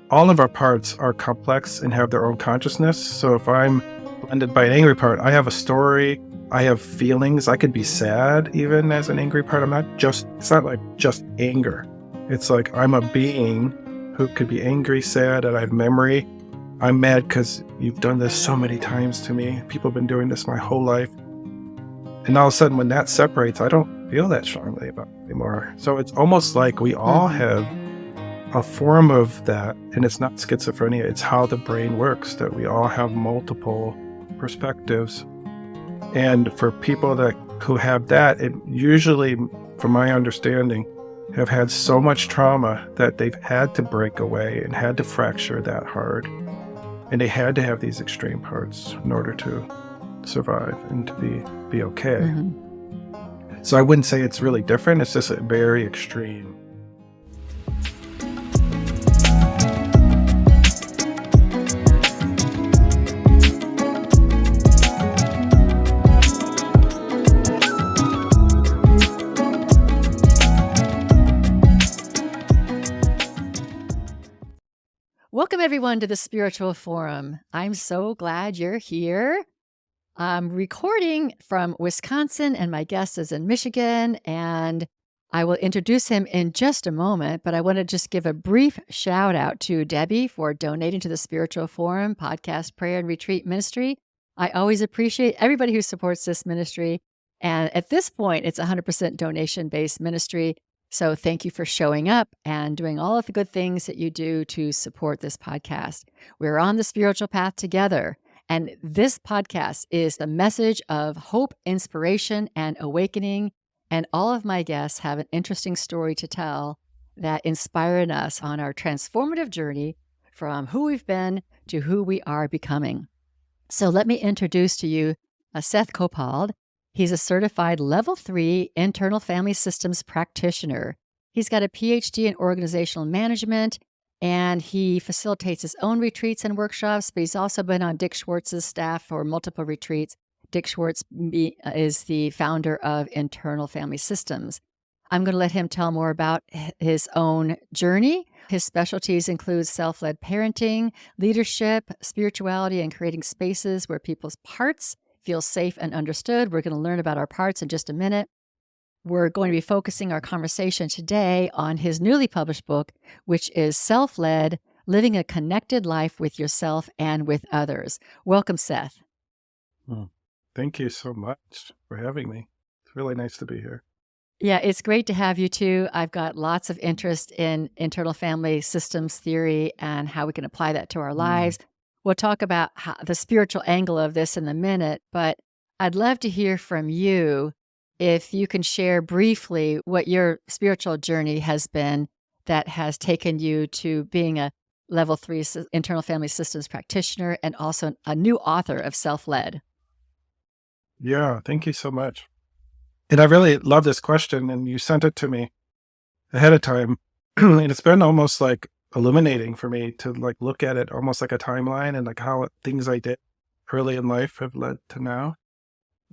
all of our parts are complex and have their own consciousness. So if I'm blended by an angry part, I have a story, I have feelings. I could be sad even as an angry part. It's not like just anger. It's like I'm a being who could be angry, sad, and I have memory. I'm mad because you've done this so many times to me. People have been doing this my whole life. And all of a sudden when that separates, I don't feel that strongly about it anymore. So it's almost like we all have a form of that, and it's not schizophrenia, it's how the brain works, that we all have multiple perspectives. And for people who have that, it usually, from my understanding, have had so much trauma that they've had to break away and had to fracture that hard. And they had to have these extreme parts in order to survive and to be okay. So I wouldn't say it's really different, it's just very extreme. Welcome, everyone, to the Spiritual Forum. I'm so glad you're here. I'm recording from Wisconsin, and my guest is in Michigan, and I will introduce him in just a moment, but I want to just give a brief shout out to Debbie for donating to the Spiritual Forum podcast, prayer, and retreat ministry. I always appreciate everybody who supports this ministry, and at this point, it's 100% donation-based ministry. So thank you for showing up and doing all of the good things that you do to support this podcast. We're on the spiritual path together. And this podcast is the message of hope, inspiration, and awakening. And all of my guests have an interesting story to tell that inspired us on our transformative journey from who we've been to who we are becoming. So let me introduce to you Seth Kopald. He's a certified level 3 internal family systems practitioner. He's got a PhD in organizational management, and he facilitates his own retreats and workshops, but he's also been on Dick Schwartz's staff for multiple retreats. Dick Schwartz is the founder of Internal Family Systems. I'm going to let him tell more about his own journey. His specialties include self-led parenting, leadership, spirituality, and creating spaces where people's parts feel safe and understood. We're going to learn about our parts in just a minute. We're going to be focusing our conversation today on his newly published book, which is Self-Led, Living a Connected Life with Yourself and with Others. Welcome, Seth. Thank you so much for having me. It's really nice to be here. Yeah, it's great to have you too. I've got lots of interest in internal family systems theory and how we can apply that to our lives. We'll talk about the spiritual angle of this in a minute, but I'd love to hear from you if you can share briefly what your spiritual journey has been that has taken you to being a level 3 internal family systems practitioner and also a new author of Self-Led. Yeah, thank you so much. And I really love this question, and you sent it to me ahead of time. And it's been almost like illuminating for me to like look at it almost like a timeline and like how things I did early in life have led to now.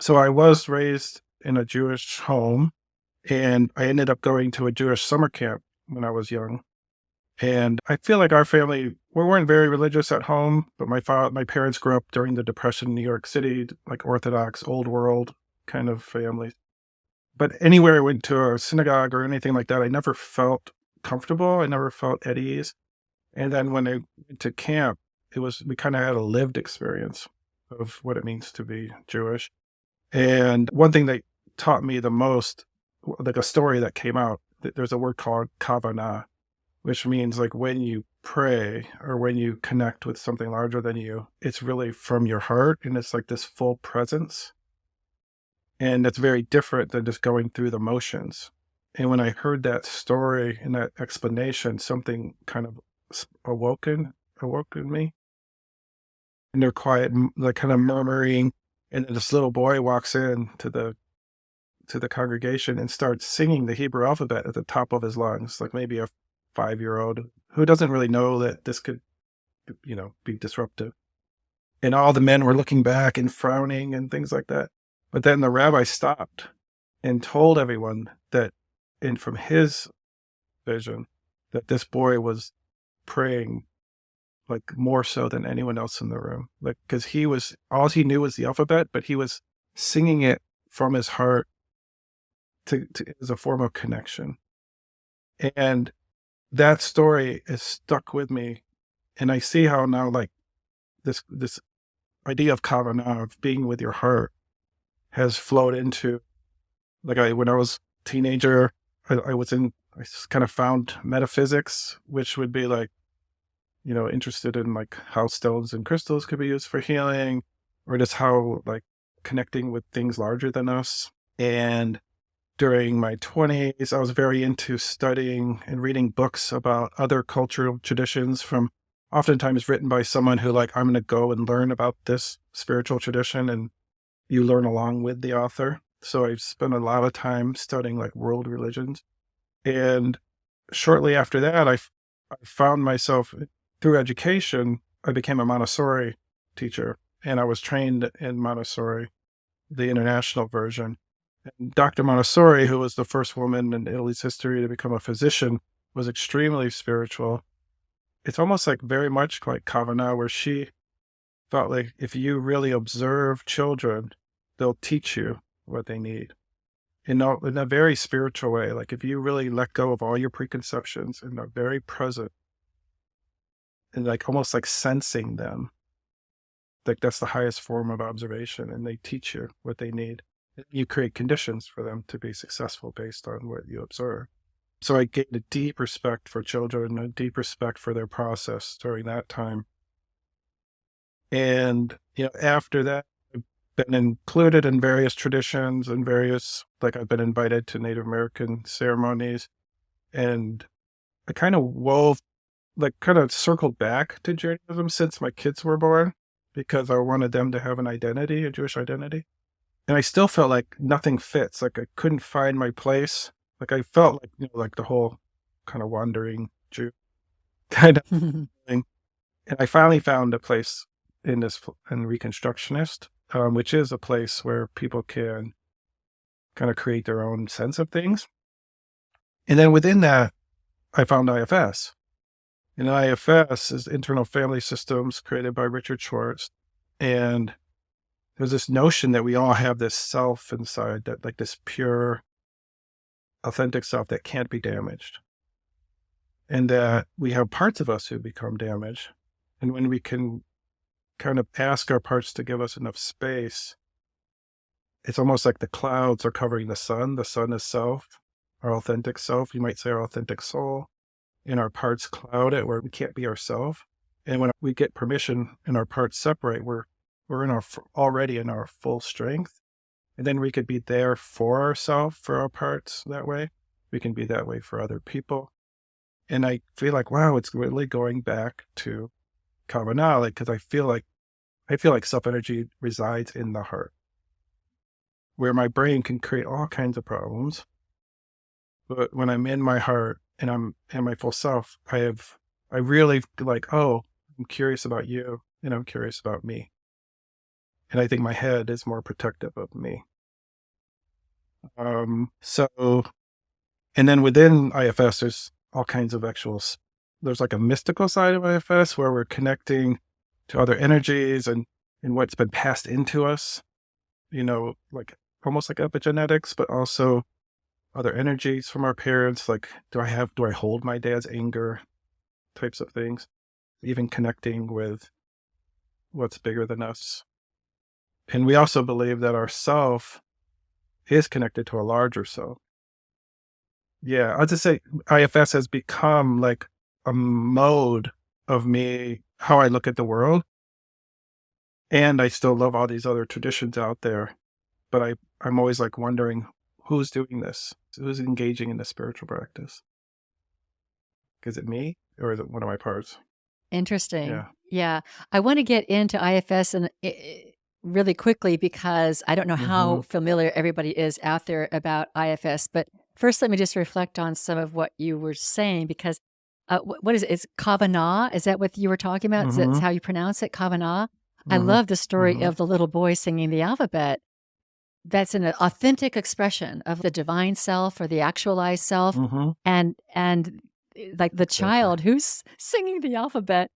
So I was raised in a Jewish home, and I ended up going to a Jewish summer camp when I was young. And I feel like our family, we weren't very religious at home, but my parents grew up during the Depression in New York City, like Orthodox, old world kind of families. But anywhere I went to a synagogue or anything like that, I never felt comfortable. I never felt at ease. And then when I went to camp, we kind of had a lived experience of what it means to be Jewish. And one thing that taught me the most, like a story that came out, there's a word called kavanah, which means like when you pray or when you connect with something larger than you, it's really from your heart, and it's like this full presence. And it's very different than just going through the motions. And when I heard that story and that explanation, something kind of awoke in me. And they're quiet, like kind of murmuring. And then this little boy walks in to the congregation and starts singing the Hebrew alphabet at the top of his lungs, like maybe a 5-year-old who doesn't really know that this could, be disruptive. And all the men were looking back and frowning and things like that. But then the rabbi stopped and told everyone that, and from his vision, that this boy was praying like more so than anyone else in the room. Like, because all he knew was the alphabet, but he was singing it from his heart to as a form of connection. And that story is stuck with me. And I see how now, like, this idea of kavana, of being with your heart, has flowed into, like, when I was a teenager, I kind of found metaphysics, which would be like, interested in like how stones and crystals could be used for healing, or just how like connecting with things larger than us. And during my 20s, I was very into studying and reading books about other cultural traditions, from oftentimes written by someone who, like, I'm going to go and learn about this spiritual tradition, and you learn along with the author. So I spent a lot of time studying like world religions. And shortly after that, I found myself, through education, I became a Montessori teacher, and I was trained in Montessori, the international version. And Dr. Montessori, who was the first woman in Italy's history to become a physician, was extremely spiritual. It's almost like very much like Kavana, where she felt like if you really observe children, they'll teach you what they need in a very spiritual way. Like, if you really let go of all your preconceptions and are very present and like almost like sensing them, like that's the highest form of observation, and they teach you what they need. You create conditions for them to be successful based on what you observe. So I gained a deep respect for children, a deep respect for their process during that time. And, after that, I've been included in various traditions and like, I've been invited to Native American ceremonies, and I kind of circled back to Judaism since my kids were born, because I wanted them to have an identity, a Jewish identity. And I still felt like nothing fits. Like, I couldn't find my place. Like, I felt like, like the whole kind of wandering Jew kind of thing. And I finally found a place in Reconstructionist, which is a place where people can kind of create their own sense of things. And then within that, I found IFS. And IFS is Internal Family Systems, created by Richard Schwartz. And there's this notion that we all have this self inside, that like this pure, authentic self that can't be damaged. And that we have parts of us who become damaged. And when we can kind of ask our parts to give us enough space, it's almost like the clouds are covering the sun. The sun is self, our authentic self. You might say our authentic soul. And our parts cloud it, where we can't be ourselves. And when we get permission and our parts separate, we're already in our full strength. And then we could be there for ourselves, for our parts that way. We can be that way for other people. And I feel like, wow, it's really going back to Kavana, because I feel like self-energy resides in the heart, where my brain can create all kinds of problems. But when I'm in my heart and I'm in my full self, I really like, oh, I'm curious about you, and I'm curious about me. And I think my head is more protective of me. And then within IFS, there's all kinds of there's like a mystical side of IFS, where we're connecting to other energies and what's been passed into us, like almost like epigenetics, but also other energies from our parents. Like, do I hold my dad's anger, types of things, even connecting with what's bigger than us. And we also believe that our self is connected to a larger self. Yeah, I'll just say IFS has become like a mode of me, how I look at the world. And I still love all these other traditions out there, but I'm always like wondering, who's doing this? Who's engaging in the spiritual practice? Is it me, or is it one of my parts? Interesting. Yeah. Yeah. I want to get into IFS and really quickly, because I don't know how familiar everybody is out there about IFS. But first, let me just reflect on some of what you were saying, because what is it? It's Kavana. Is that what you were talking about? Is that how you pronounce it? Kavana? I love the story of the little boy singing the alphabet. That's an authentic expression of the divine self or the actualized self. And like the Exactly. child who's singing the alphabet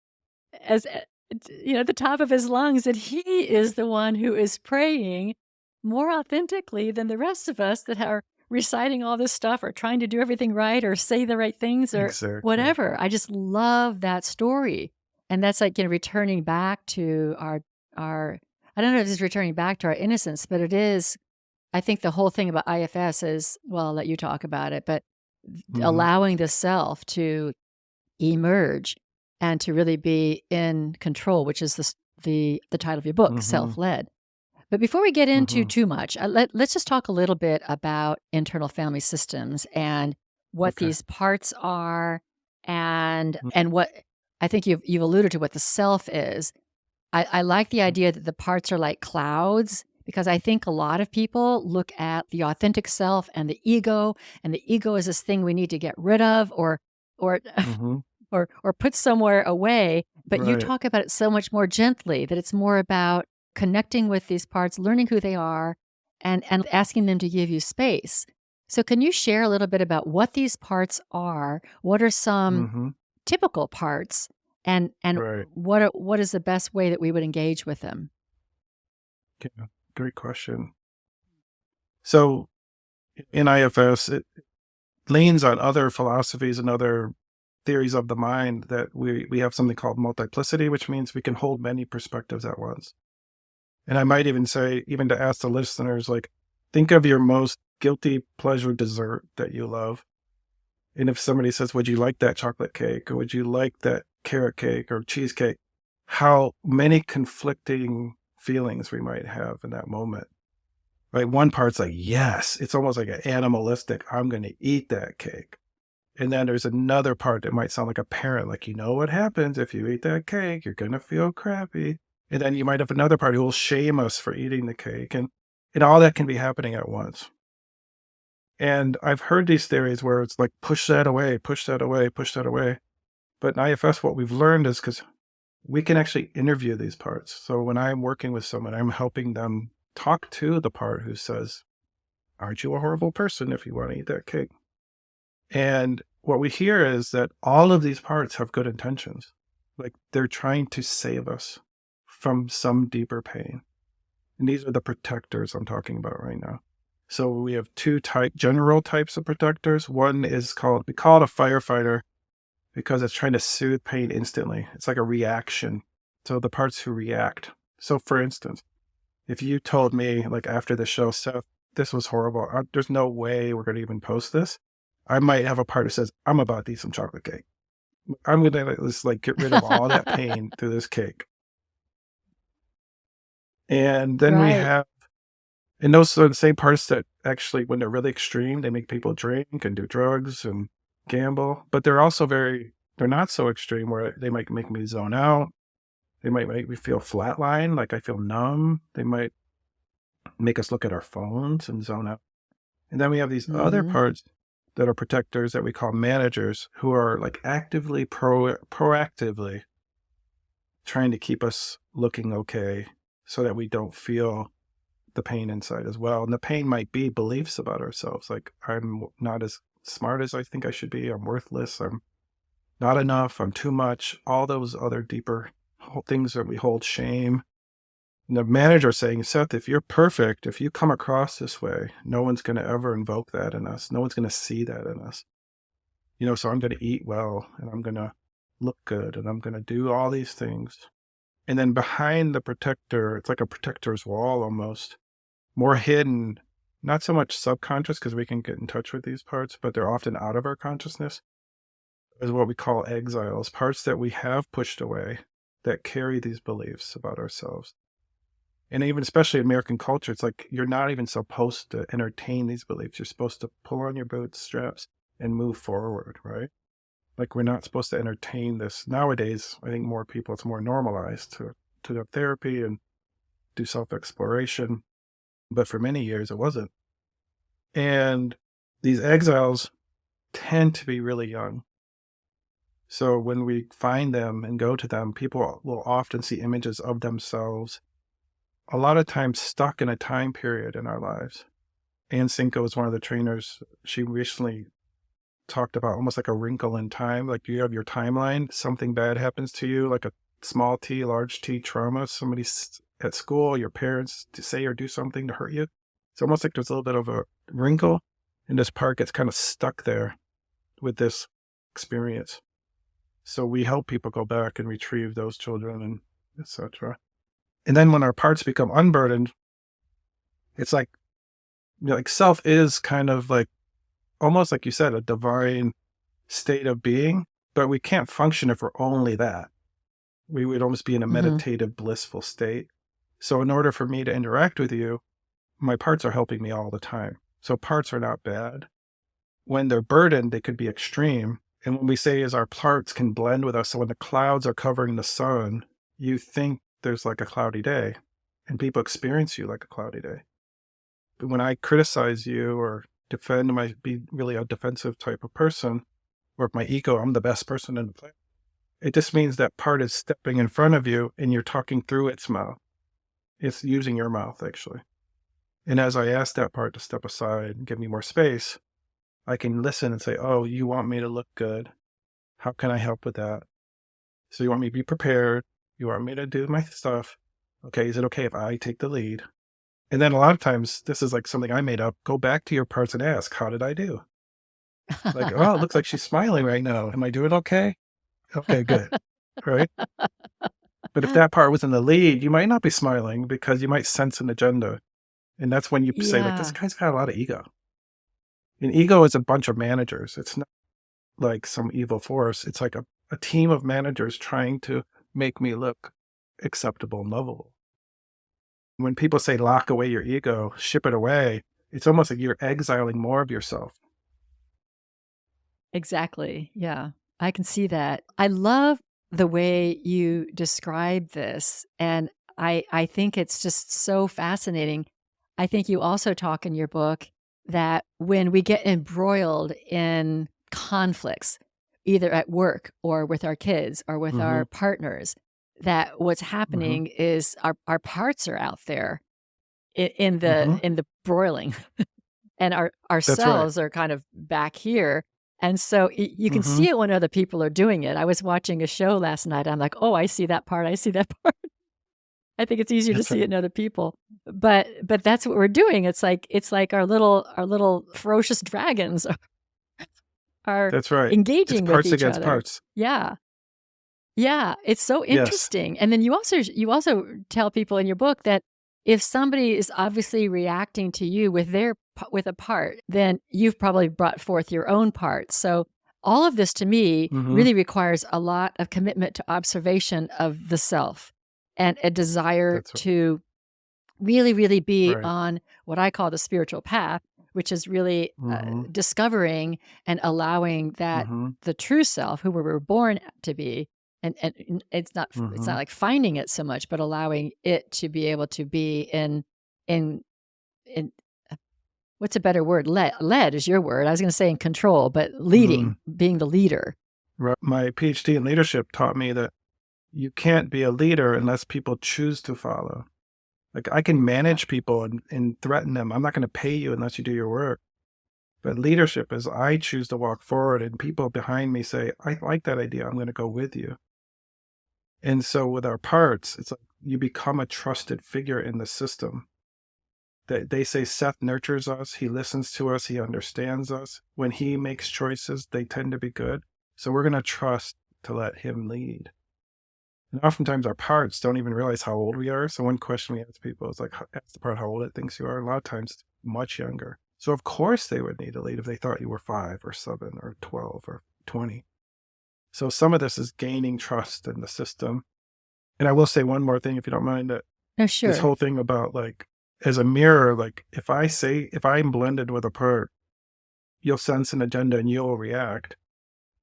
as at the top of his lungs, that he is the one who is praying more authentically than the rest of us that are reciting all this stuff or trying to do everything right or say the right things or Exactly. whatever. I just love that story. And that's like, returning back to our I don't know if it's returning back to our innocence, but it is. I think the whole thing about IFS is, well, I'll let you talk about it, but Hmm. allowing the self to emerge and to really be in control, which is the title of your book, Hmm. Self-Led. But before we get into Hmm. too much, let's just talk a little bit about internal family systems and what Okay. these parts are, and what I think you've alluded to what the self is. I like the Mhm. idea that the parts are like clouds because I think a lot of people look at the authentic self and the ego is this thing we need to get rid of or Mhm. or put somewhere away, but you Right. talk about it so much more gently that it's more about connecting with these parts, learning who they are, and asking them to give you space. So can you share a little bit about what these parts are? What are some Mhm. typical parts and Right. what is the best way that we would engage with them? Yeah. Great question. So in IFS, it leans on other philosophies and other theories of the mind that we have something called multiplicity, which means we can hold many perspectives at once. And I might even say, even to ask the listeners, like, think of your most guilty pleasure dessert that you love. And if somebody says, would you like that chocolate cake? Or would you like that carrot cake or cheesecake? How many conflicting feelings we might have in that moment. Right? One part's like, yes, it's almost like an animalistic, I'm going to eat that cake. And then there's another part that might sound like a parent, like, you know what happens if you eat that cake? You're going to feel crappy. And then you might have another part who will shame us for eating the cake. And all that can be happening at once. And I've heard these theories where it's like, push that away, push that away, push that away. But in IFS, what we've learned is because we can actually interview these parts. So when I'm working with someone, I'm helping them talk to the part who says, aren't you a horrible person if you want to eat that cake? And what we hear is that all of these parts have good intentions. Like they're trying to save us from some deeper pain. And these are the protectors I'm talking about right now. So we have general types of protectors. One is we call it a firefighter because it's trying to soothe pain instantly. It's like a reaction. So the parts who react. So for instance, if you told me like after the show, Seth, this was horrible. There's no way we're going to even post this. I might have a part who says, I'm about to eat some chocolate cake. I'm going to just like get rid of all that pain through this cake. And then we Right. have, and those are the same parts that actually, when they're really extreme, they make people drink and do drugs and gamble. But they're not so extreme where they might make me zone out. They might make me feel flatline, like I feel numb. They might make us look at our phones and zone out. And then we have these other Mhm. parts that are protectors that we call managers who are like actively, proactively trying to keep us looking okay so that we don't feel the pain inside as well. And the pain might be beliefs about ourselves, like I'm not as smart as I think I should be. I'm worthless. I'm not enough. I'm too much. All those other deeper things that we hold shame. And the manager saying, Seth, if you're perfect, if you come across this way, no one's going to ever invoke that in us. No one's going to see that in us. So I'm going to eat well and I'm going to look good and I'm going to do all these things. And then behind the protector, it's like a protector's wall almost, more hidden, not so much subconscious because we can get in touch with these parts, but they're often out of our consciousness, is what we call exiles, parts that we have pushed away that carry these beliefs about ourselves. And even especially American culture, it's like you're not even supposed to entertain these beliefs. You're supposed to pull on your bootstraps and move forward, right? Like we're not supposed to entertain this. Nowadays, I think more people, it's more normalized to have therapy and do self-exploration. But for many years, it wasn't. And these exiles tend to be really young. So when we find them and go to them, people will often see images of themselves, a lot of times stuck in a time period in our lives. Ann Cinco is one of the trainers. She recently talked about almost like a wrinkle in time. Like you have your timeline, something bad happens to you, like a small t, large T trauma, somebody at school, your parents to say or do something to hurt you. It's almost like there's a little bit of a wrinkle, and this part gets kind of stuck there with this experience. So we help people go back and retrieve those children and etc. And then when our parts become unburdened, it's like, like self is kind of like, almost like you said, a divine state of being, but we can't function if we're only that. We would almost be in a meditative, blissful state. So in order for me to interact with you, my parts are helping me all the time. So parts are not bad. When they're burdened, they could be extreme. And when we say is our parts can blend with us, so when the clouds are covering the sun, you think there's like a cloudy day, and people experience you like a cloudy day. But when I criticize you or defend, might be really a defensive type of person, or if my ego, I'm the best person in the planet, it just means that part is stepping in front of you and you're talking through its mouth. It's using your mouth, actually. And as I ask that part to step aside and give me more space, I can listen and say, oh, you want me to look good. How can I help with that? So you want me to be prepared. You want me to do my stuff. Okay, is it okay if I take the lead? And then a lot of times, this is like something I made up. Go back to your parts and ask, how did I do? Like, oh, it looks like she's smiling right now. Am I doing okay? Okay, good. Right? But if that part was in the lead, you might not be smiling because you might sense an agenda. And that's when you say, like, this Yeah, guy's got a lot of ego. And ego is a bunch of managers. It's not like some evil force. It's like a team of managers trying to make me look acceptable and lovable. When people say lock away your ego, ship it away, it's almost like you're exiling more of yourself. exactly. Yeah, I can see that. I love the way you describe this, and I think it's just so fascinating. I think you also talk in your book that when we get embroiled in conflicts, either at work or with our kids or with Mm-hmm. our partners, that what's Mm-hmm. happening is our parts are out there Mm-hmm. in the broiling, and That's right. ourselves are kind of back here. And so you can Mm-hmm. see it when other people are doing it. I was watching a show last night. I'm like, oh, I see that part. I see that part. I think it's easier to That's see it right. in other people. But that's what we're doing. It's like our little ferocious dragons are That's right. It's engaging with parts each against other. parts. Yeah. Yeah, it's so Yes. interesting. And then you also tell people in your book that if somebody is obviously reacting to you with with a part, then you've probably brought forth your own part. So all of this to me Mm-hmm. really requires a lot of commitment to observation of the self and a desire That's to really be right. on what I call the spiritual path, which is really Mm-hmm. discovering and allowing that Mm-hmm. the true self, who we were born to be, and it's not Mm-hmm. like finding it so much, but allowing it to be able to be in in what's a better word? Led is your word. I was going to say in control, but Mm. leading, being the leader. Right. My PhD in leadership taught me that you can't be a leader unless people choose to follow. Like I can Uh, manage people and threaten them. I'm not going to pay you unless you do your work. But leadership is I choose to walk forward and people behind me say, I like that idea. I'm going to go with you. And so with our parts, it's like you become a trusted figure in the system. They say Seth nurtures us. He listens to us. He understands us. When he makes choices, they tend to be good. So we're going to trust to let him lead. And oftentimes our parts don't even realize how old we are. So one question we ask people is like, ask the part how old it thinks you are. A lot of times it's much younger. So of course they would need a lead if they thought you were 5 or 7 or 12 or 20. So some of this is gaining trust in the system. And I will say one more thing, if you don't mind, that no, this sure. whole thing about like, as a mirror, like if I'm blended with a part, you'll sense an agenda and you'll react.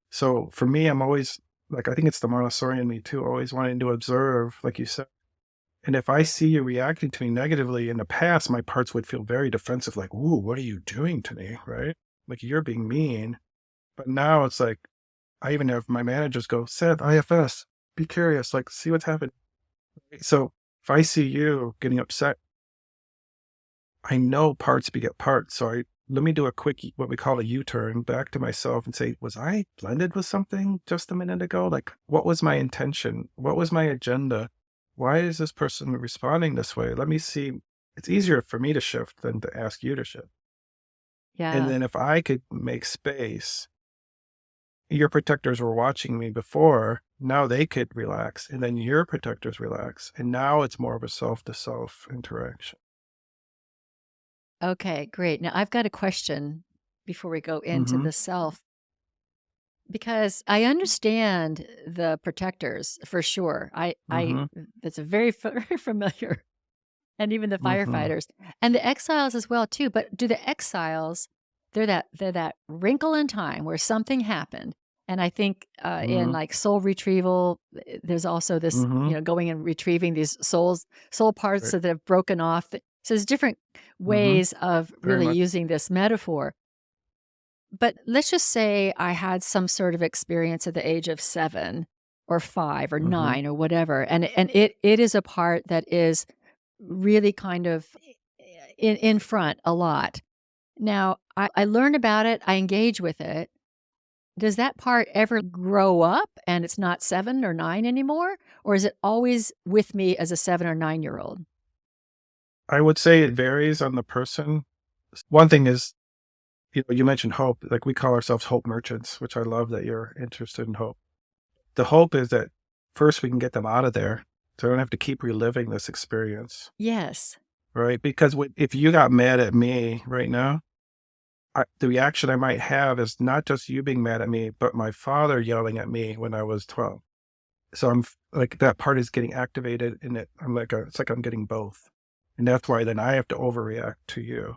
So for me, I'm always like, I think it's the Montessori in me too, always wanting to observe, like you said. And if I see you reacting to me negatively in the past, my parts would feel very defensive, like, ooh, what are you doing to me? Right? Like you're being mean. But now it's like, I even have my managers go, Seth, IFS, be curious, like, see what's happening. So if I see you getting upset, I know parts beget parts. So I let me do a quick, what we call a U-turn back to myself and say, was I blended with something just a minute ago? Like, what was my intention? What was my agenda? Why is this person responding this way? Let me see. It's easier for me to shift than to ask you to shift. And Yeah. then if I could make space, your protectors were watching me before, now they could relax, and then your protectors relax. And now it's more of a self to self interaction. Okay, great. Now I've got a question before we go into Mm-hmm. the self, because I understand the protectors for sure. I Mm-hmm. that's a very very familiar, and even the Mm-hmm. firefighters and the exiles as well too. But do the exiles, they're that wrinkle in time where something happened. And I think in Mm-hmm. like soul retrieval, there's also this, Mm-hmm. going and retrieving these soul parts Right. that have broken off. So there's different Mm-hmm. ways of Very really much. using this metaphor. But let's just say I had some sort of experience at the age of 7 or 5 or Mm-hmm. 9 or whatever, and it is a part that is really kind of in front a lot. Now, I learn about it, I engage with it. Does that part ever grow up and it's not 7 or 9 anymore? Or is it always with me as a 7 or 9-year-old? I would say it varies on the person. One thing is, you mentioned hope. Like we call ourselves hope merchants, which I love that you're interested in hope. The hope is that first we can get them out of there, so I don't have to keep reliving this experience, Yes. right? Because if you got mad at me right now, the reaction I might have is not just you being mad at me, but my father yelling at me when I was 12. So like that part is getting activated in it. It's like I'm getting both. And that's why then I have to overreact to you.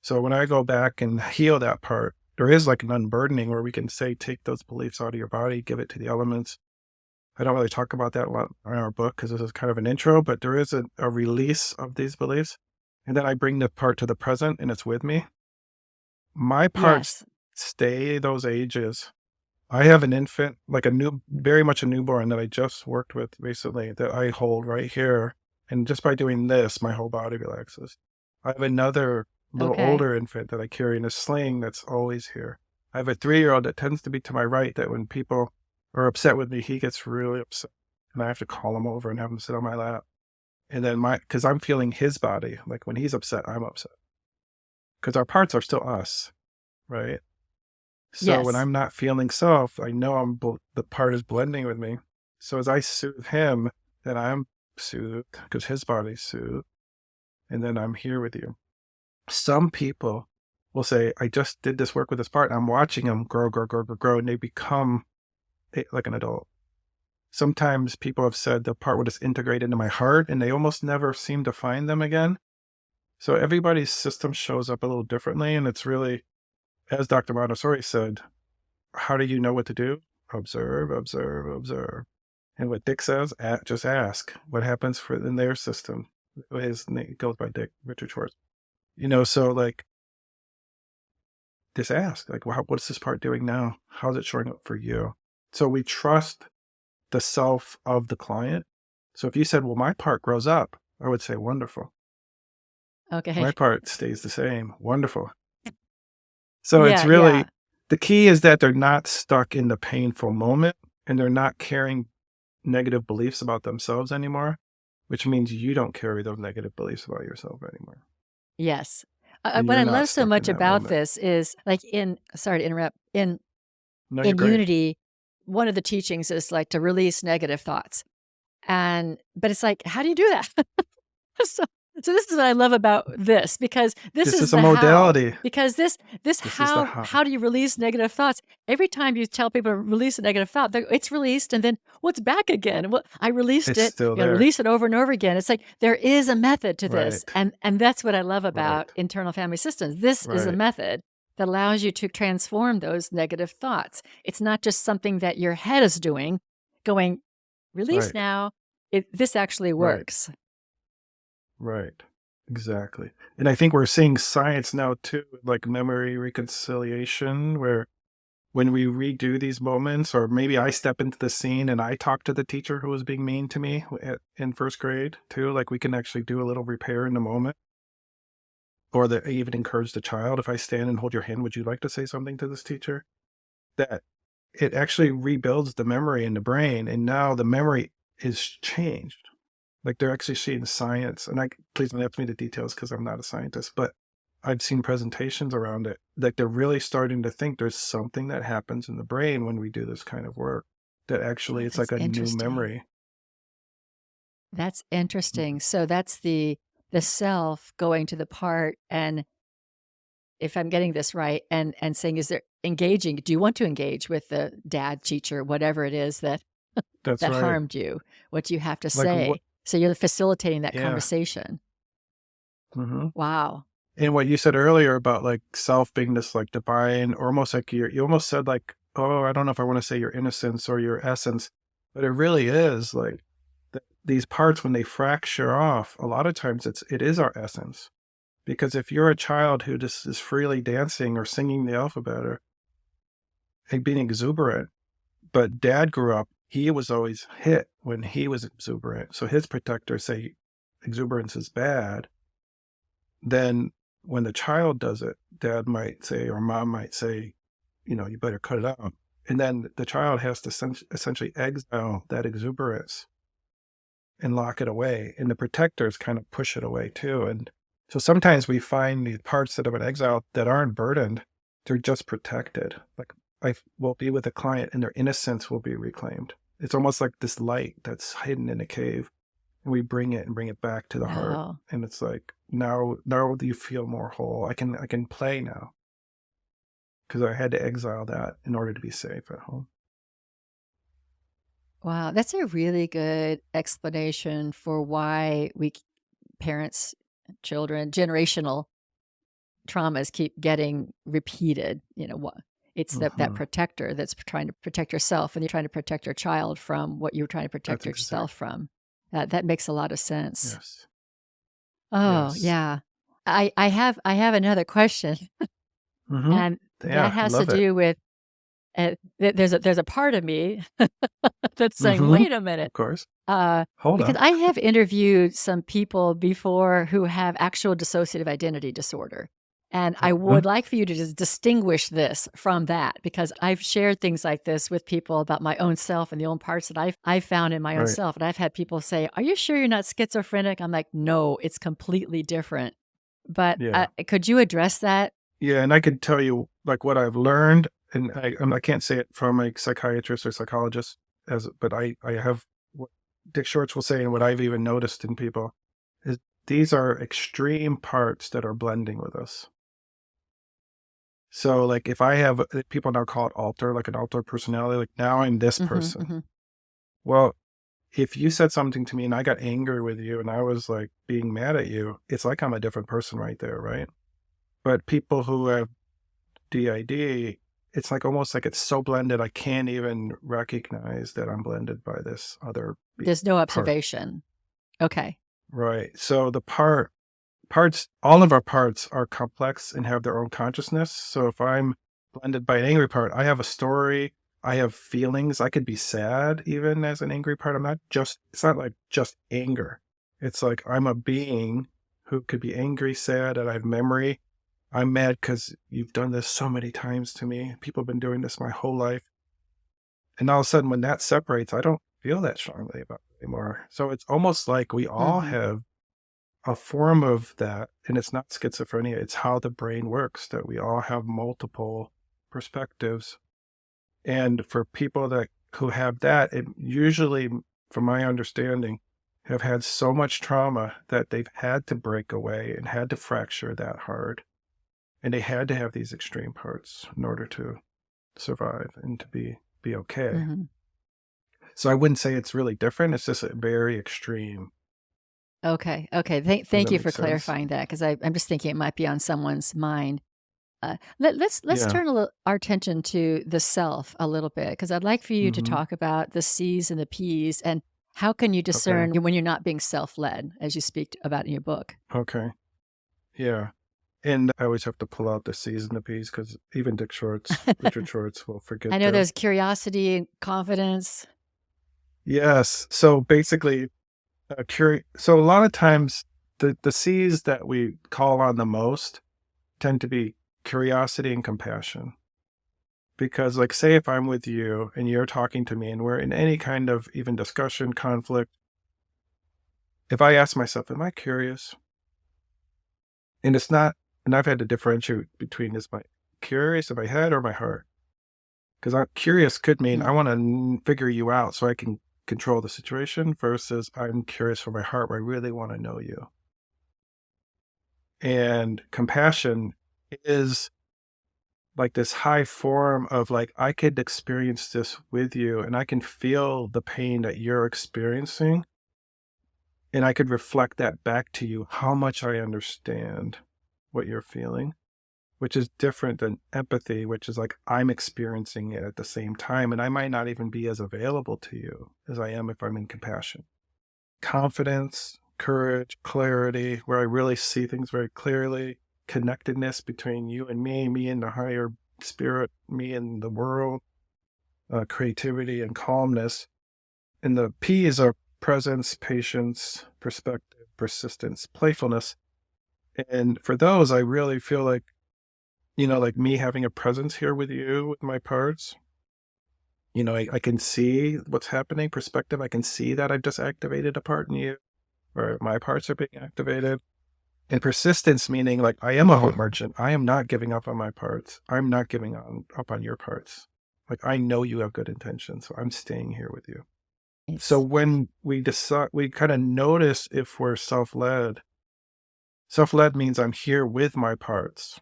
So when I go back and heal that part, there is like an unburdening where we can say, take those beliefs out of your body, give it to the elements. I don't really talk about that a lot in our book because this is kind of an intro, but there is a release of these beliefs. And then I bring the part to the present and it's with me. My parts Yes. stay those ages. I have an infant, like very much a newborn that I just worked with recently that I hold right here. And just by doing this, my whole body relaxes. I have another little Okay. older infant that I carry in a sling that's always here. I have a 3-year-old that tends to be to my right that when people are upset with me, he gets really upset. And I have to call him over and have him sit on my lap. And then because I'm feeling his body, like when he's upset, I'm upset. Because our parts are still us, right? So when Yes. I'm not feeling self, I know the part is blending with me. So as I soothe him, then I'm soothed because his body's soothed. And then I'm here with you. Some people will say, I just did this work with this part. And I'm watching them grow, grow, grow, grow, grow, and they become like an adult. Sometimes people have said the part will just integrate into my heart and they almost never seem to find them again. So everybody's system shows up a little differently. And it's really, as Dr. Montessori said, how do you know what to do? Observe, observe, observe. And what Dick says, just ask what happens in their system. His name goes by Dick, Richard Schwartz. So like, just ask, like, wow, what's this part doing now? How's it showing up for you? So we trust the self of the client. So if you said, well, my part grows up, I would say, wonderful. My Okay. part stays the same. Wonderful. So it's Yeah, really, yeah. the key is that they're not stuck in the painful moment and they're not carrying negative beliefs about themselves anymore, which means you don't carry those negative beliefs about yourself anymore. Yes. And What you're I not love so stuck in much that about moment. this is like sorry to interrupt, No, you're in great. Unity, one of the teachings is like to release negative thoughts. But it's like, how do you do that? So so this is what I love about this, because this This is is a the how. modality. Because this This is the how do you release negative thoughts? Every time you tell people to release a negative thought, it's released, and then what's back again? Well, I released It's it, still you gotta there. release it over and over again. It's like there is a method to this, Right. and that's what I love about Right. internal family systems. This is a Right. method that allows you to transform those negative thoughts. It's not just something that your head is doing, going, "Release Right. now." This actually Right. works. Right. Exactly. And I think we're seeing science now too, like memory reconciliation, where when we redo these moments, or maybe I step into the scene and I talk to the teacher who was being mean to me in first grade too, like we can actually do a little repair in the moment. or that I even encourage the child, if I stand and hold your hand, would you like to say something to this teacher? That it actually rebuilds the memory in the brain, and now the memory is changed. Like they're actually seeing science, and please don't ask me the details because I'm not a scientist, but I've seen presentations around it. Like they're really starting to think there's something that happens in the brain when we do this kind of work, that actually Oh, it's that's like a new interesting. memory. That's interesting. So that's the self going to the part, and if I'm getting this right, and saying, is there engaging? Do you want to engage with the dad, teacher, whatever it is that That's right. harmed you? What do you have to Like what? say? So you're facilitating that Yeah. conversation. Hmm. Wow. And what you said earlier about like self being this like divine, or almost like you almost said like, oh, I don't know if I want to say your innocence or your essence, but it really is like these parts when they fracture off. A lot of times it is our essence, because if you're a child who just is freely dancing or singing the alphabet or like being exuberant, but dad grew up, he was always hit when he was exuberant, so his protectors say exuberance is bad. Then when the child does it, dad might say, or mom might say, you better cut it out. And then the child has to essentially exile that exuberance and lock it away. And the protectors kind of push it away too. And so sometimes we find the parts that have been exiled that aren't burdened, they're just protected. Like I will be with a client and their innocence will be reclaimed. It's almost like this light that's hidden in a cave. And we bring it back to the heart. Oh, And it's like, now do you feel more whole? I can play now, because I had to exile that in order to be safe at home. wow. That's a really good explanation for why parents, children, generational traumas keep getting repeated. What it's that Hmm. protector that's trying to protect yourself, and you're trying to protect your child from what you're trying to protect That's yourself exact. from. That makes a lot of sense. Yes. Oh, Yes. yeah. I have another question, Hmm. and that Yeah, I has to love it. do with there's a part of me that's saying, Hmm. wait a minute. Of course. Hold Because on. I have interviewed some people before who have actual dissociative identity disorder. And I Mhm. would like for you to just distinguish this from that, because I've shared things like this with people about my own self and the own parts that I've found in my own Right. self. And I've had people say, are you sure you're not schizophrenic? I'm like, no, it's completely different. But Yeah. could you address that? Yeah, and I could tell you like what I've learned, and I can't say it from a psychiatrist or psychologist, but I have what Dick Schwartz will say, and what I've even noticed in people is these are extreme parts that are blending with us. So like if I have people now call it alter, like an alter personality, like now I'm this Hmm. person. Hmm. Well, if you said something to me and I got angry with you and I was like being mad at you, it's like I'm a different person right there, right? But people who have DID, it's like almost like it's so blended, I can't even recognize that I'm blended by this other There's no part. observation. Okay. Right. So the parts, all of our parts are complex and have their own consciousness. So if I'm blended by an angry part, I have a story, I have feelings. I could be sad even as an angry part. It's not like just anger. It's like I'm a being who could be angry, sad, and I have memory. I'm mad because you've done this so many times to me. People have been doing this my whole life. And all of a sudden, when that separates, I don't feel that strongly about it anymore. So it's almost like we all Hmm. have a form of that, and it's not schizophrenia, it's how the brain works, that we all have multiple perspectives. And for people that who have that, it usually, from my understanding, have had so much trauma that they've had to break away and had to fracture that hard. And they had to have these extreme parts in order to survive and to be okay. Hmm. So I wouldn't say it's really different. It's just a very extreme. Okay. Okay. Does Thank that you make for sense? clarifying that, because I'm just thinking it might be on someone's mind. Let's Yeah. turn our attention to the self a little bit, because I'd like for you to Hmm. talk about the C's and the P's, and how can you Okay. discern when you're not being self-led, as you speak about in your book. Okay. Yeah. And I always have to pull out the C's and the P's because even Richard Schwartz will I forget know them. there's curiosity and confidence. Yes. So basically, so a lot of times the C's that we call on the most tend to be curiosity and compassion. Because, like, say if I'm with you and you're talking to me and we're in any kind of even discussion, conflict, if I ask myself, am I curious? And it's not, and I've had to differentiate between, is my curious in my head or my heart? Because I'm curious could mean I Mm. want to figure you out so I can control the situation, versus I'm curious for my heart where I really want to know you. And compassion is like this high form of, like, I could experience this with you and I can feel the pain that you're experiencing. And I could reflect that back to you, how much I understand what you're feeling, which is different than empathy, which is like I'm experiencing it at the same time. And I might not even be as available to you as I am if I'm in compassion. Confidence, courage, clarity, where I really see things very clearly, connectedness between you and me and the higher spirit, me and the world, creativity and calmness. And the P's are presence, patience, perspective, persistence, playfulness. And for those, I really feel like, like me having a presence here with you, with my parts, I can see what's happening. Perspective, I can see that I've just activated a part in you, or my parts are being activated. And persistence, meaning like I am a hope merchant. I am not giving up on my parts. I'm not giving up on your parts. Like, I know you have good intentions, so I'm staying here with you. So It's when we decide, we kind of notice if we're self-led. Self-led means I'm here with my parts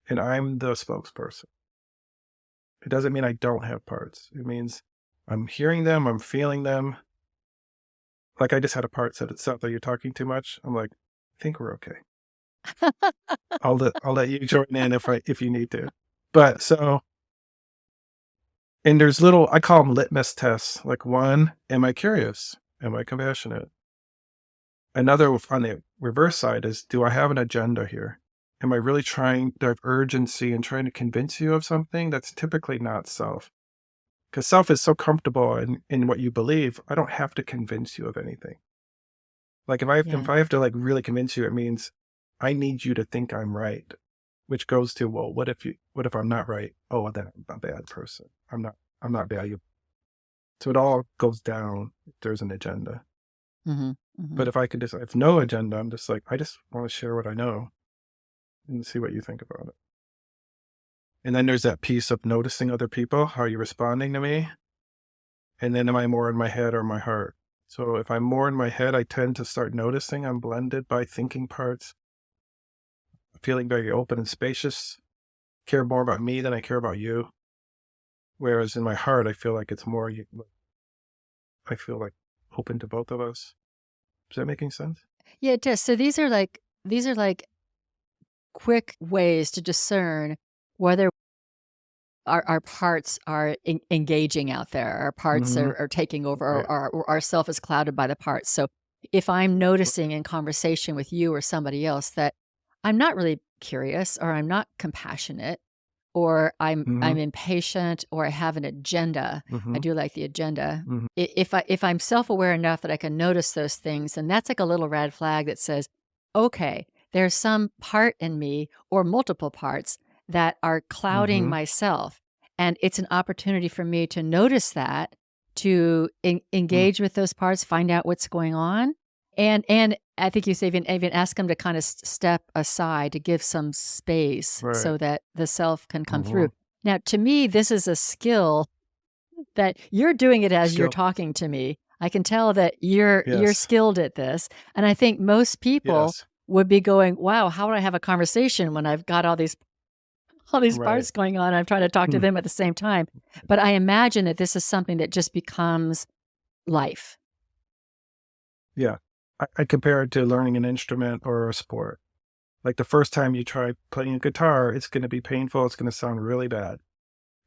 and I'm the spokesperson. It doesn't mean I don't have parts. It means I'm hearing them, I'm feeling them. Like, I just had a part said, "It's Seth, are you talking too much?" I'm like, "I think we're okay. I'll let you join in if you need to." But so, and there's little, I call them litmus tests. Like, one, am I curious? Am I compassionate? Another, on the reverse side, is, do I have an agenda here? Am I really trying to have urgency and trying to convince you of something? That's typically not self. Because self is so comfortable in what you believe, I don't have to convince you of anything. Like, yeah. if I have to, like, really convince you, it means I need you to think I'm right, which goes to, well, what if I'm not right? Oh, well, then I'm a bad person. I'm not valuable. So it all goes down if there's an agenda. Hmm. Hmm. But if I could just have no agenda, I'm just like, I just want to share what I know and see what you think about it. And then there's that piece of noticing other people. How are you responding to me? And then am I more in my head or my heart? So if I'm more in my head, I tend to start noticing I'm blended by thinking parts, feeling very open and spacious, care more about me than I care about you. Whereas in my heart, I feel like it's more, I feel like open to both of us. Is that making sense? Yeah, it does. So these are like quick ways to discern whether our parts are engaging out there, our parts Mm-hmm. are taking over, Right. or our self is clouded by the parts. So if I'm noticing in conversation with you or somebody else that I'm not really curious, or I'm not compassionate, or Mm-hmm. I'm impatient, or I have an agenda. I Mm-hmm. do like the agenda. Mm-hmm. If I'm self-aware enough that I can notice those things, then that's like a little red flag that says, okay, there's some part in me or multiple parts that are clouding Mm-hmm. myself. And it's an opportunity for me to notice that, to engage with those parts, find out what's going on. And I think you say even ask them to kind of step aside, to give some space Right. so that the self can come Mm-hmm. through. Now, to me, this is a skill that you're doing it as you're Skill. talking to me. I can tell that you're Yes. skilled at this. And I think most people Yes. would be going, "Wow, how would I have a conversation when I've got all these Right. parts going on? I'm trying to talk to Hmm. them at the same time." But I imagine that this is something that just becomes life. Yeah. I compare it to learning an instrument or a sport. Like, the first time you try playing a guitar, it's going to be painful. It's going to sound really bad.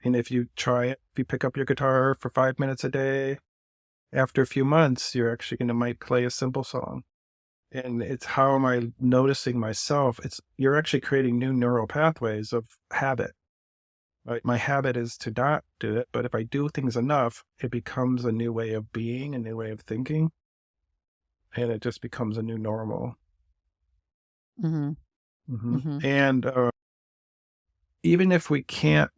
And if you try it, if you pick up your guitar for 5 minutes a day, after a few months, you're actually going to might play a simple song. And it's, how am I noticing myself? It's, you're actually creating new neural pathways of habit. Right? My habit is to not do it, but if I do things enough, it becomes a new way of being, a new way of thinking, and it just becomes a new normal. Mm-hmm. Mm-hmm. And even if we can't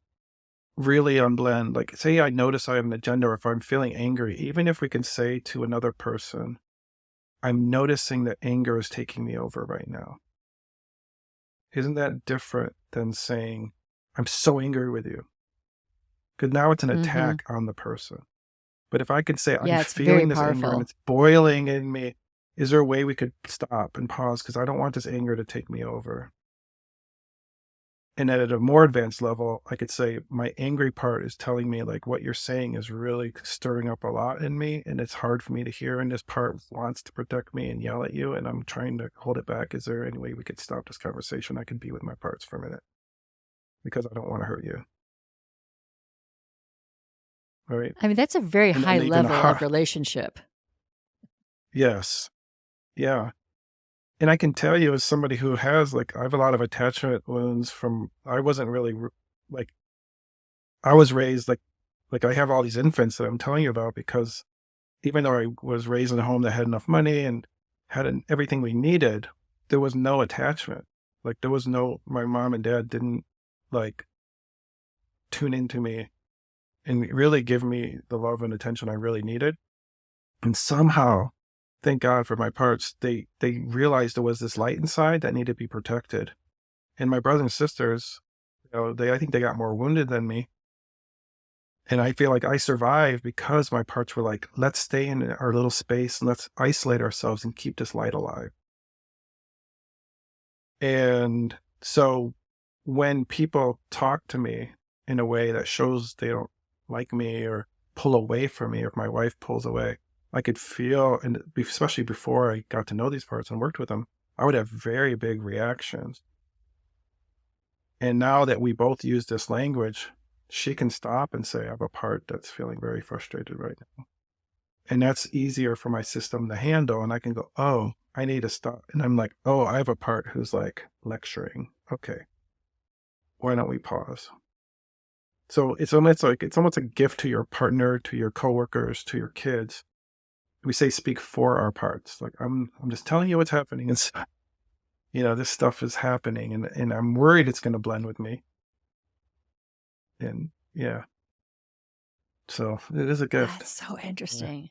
really unblend, like say I notice I have an agenda or if I'm feeling angry, even if we can say to another person, I'm noticing that anger is taking me over right now. Isn't that different than saying, I'm so angry with you? Because now it's an Mm-hmm. attack on the person. But if I could say, I'm Yeah, it's very feeling this anger and powerful. it's boiling in me, is there a way we could stop and pause? Because I don't want this anger to take me over. And at a more advanced level, I could say, my angry part is telling me, like, what you're saying is really stirring up a lot in me. And it's hard for me to hear. And this part wants to protect me and yell at you. And I'm trying to hold it back. Is there any way we could stop this conversation? I can be with my parts for a minute because I don't want to hurt you. Right. I mean, that's a very And high even level of relationship. yes. Yeah. And I can tell you as somebody who has, like, I have a lot of attachment wounds from, I wasn't really like, I was raised like I have all these infants that I'm telling you about because even though I was raised in a home that had enough money and had everything we needed, there was no attachment. Like there was no, my mom and dad didn't like tune into me and really give me the love and attention I really needed. And somehow, thank God for my parts, they realized there was this light inside that needed to be protected. And my brothers and sisters, I think they got more wounded than me. And I feel like I survived because my parts were like, let's stay in our little space and let's isolate ourselves and keep this light alive. And so when people talk to me in a way that shows they don't like me or pull away from me, or if my wife pulls away, I could feel, and especially before I got to know these parts and worked with them, I would have very big reactions. And now that we both use this language, she can stop and say, I have a part that's feeling very frustrated right now. And that's easier for my system to handle. And I can go, oh, I need to stop. And I'm like, oh, I have a part who's like lecturing. Okay. Why don't we pause? So it's almost a gift to your partner, to your coworkers, to your kids. We say speak for our parts. Like I'm just telling you what's happening. And this stuff is happening and I'm worried it's gonna blend with me. And yeah. So it is a gift. That's so Yeah. interesting.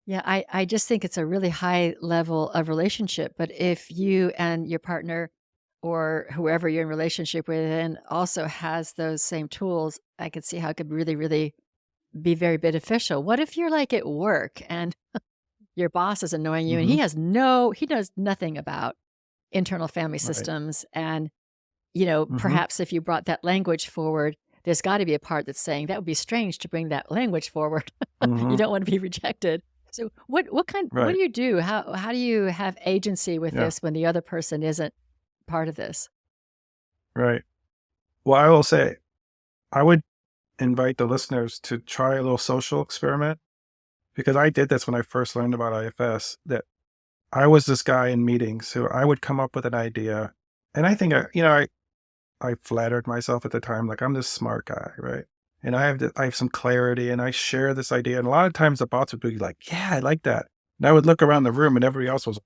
Yeah, I just think it's a really high level of relationship. But if you and your partner or whoever you're in relationship with and also has those same tools, I could see how it could really, really be very beneficial. What if you're like at work and your boss is annoying you and Hmm. he knows nothing about internal family Right. systems and Hmm. perhaps if you brought that language forward, there's got to be a part that's saying that would be strange to bring that language forward. You Hmm. don't want to be rejected. So what Right. do you do? How do you have agency with Yeah. this when the other person isn't part of this? Right. Well, I will say I would invite the listeners to try a little social experiment because I did this when I first learned about IFS, that I was this guy in meetings who I would come up with an idea. And I think, I flattered myself at the time, like I'm this smart guy, right? And I have some clarity and I share this idea. And a lot of times the bots would be like, yeah, I like that. And I would look around the room and everybody else was